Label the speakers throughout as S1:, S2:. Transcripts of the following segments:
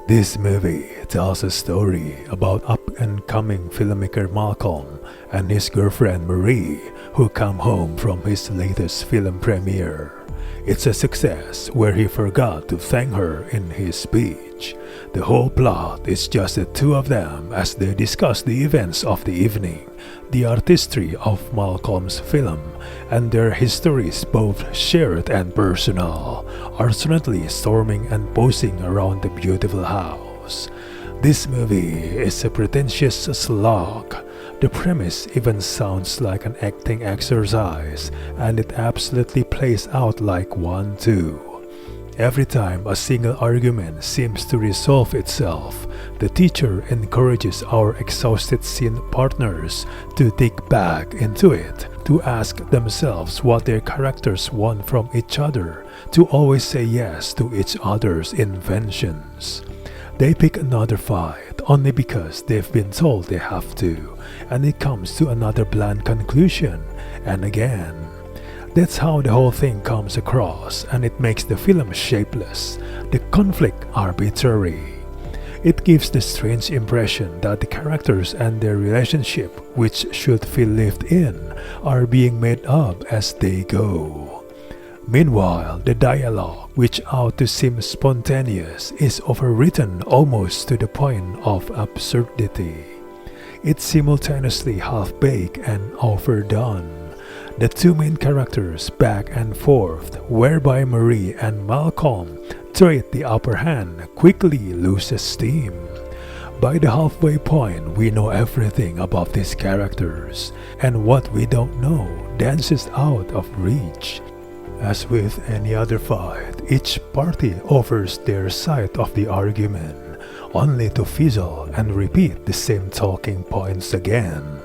S1: This movie tells a story about up-and-coming filmmaker Malcolm and his girlfriend Marie, who come home from his latest film premiere. It's a success where he forgot to thank her in his speech. The whole plot is just the two of them as they discuss the events of the evening, the artistry of Malcolm's film, and their histories, both shared and personal, alternately storming and posing around the beautiful house. This movie is a pretentious slog. The premise even sounds like an acting exercise, and it absolutely plays out like one too. Every time a single argument seems to resolve itself, the teacher encourages our exhausted scene partners to dig back into it, to ask themselves what their characters want from each other, to always say yes to each other's inventions. They pick another fight only because they've been told they have to, and it comes to another bland conclusion, and again. That's how the whole thing comes across, and it makes the film shapeless, the conflict arbitrary. It gives the strange impression that the characters and their relationship, which should feel lived in, are being made up as they go. Meanwhile, the dialogue, which ought to seem spontaneous, is overwritten almost to the point of absurdity. It's simultaneously half-baked and overdone. The two main characters back and forth, whereby Marie and Malcolm trade the upper hand, quickly loses steam. By the halfway point, we know everything about these characters, and what we don't know dances out of reach. As with any other fight, each party offers their side of the argument, only to fizzle and repeat the same talking points again.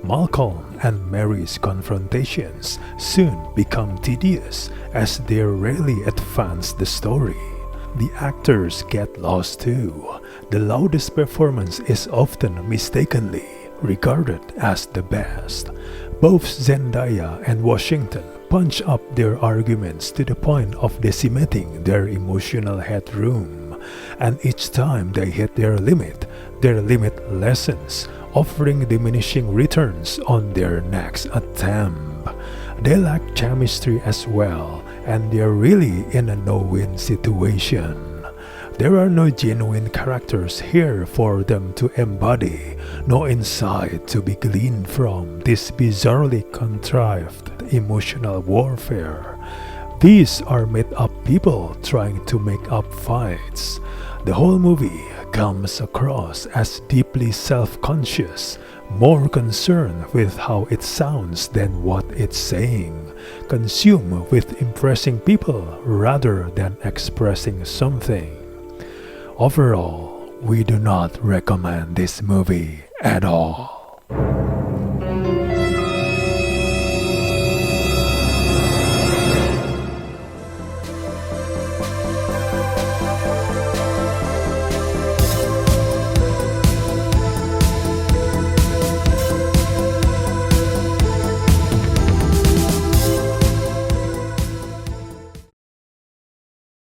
S1: Malcolm and Mary's confrontations soon become tedious as they rarely advance the story. The actors get lost too. The loudest performance is often mistakenly regarded as the best. Both Zendaya and Washington punch up their arguments to the point of decimating their emotional headroom, and each time they hit their limit lessens, offering diminishing returns on their next attempt. They lack chemistry as well, and they're really in a no-win situation. There are no genuine characters here for them to embody, no insight to be gleaned from this bizarrely contrived emotional warfare. These are made-up people trying to make up fights. The whole movie comes across as deeply self-conscious, more concerned with how it sounds than what it's saying, consumed with impressing people rather than expressing something. Overall, we do not recommend this movie at all.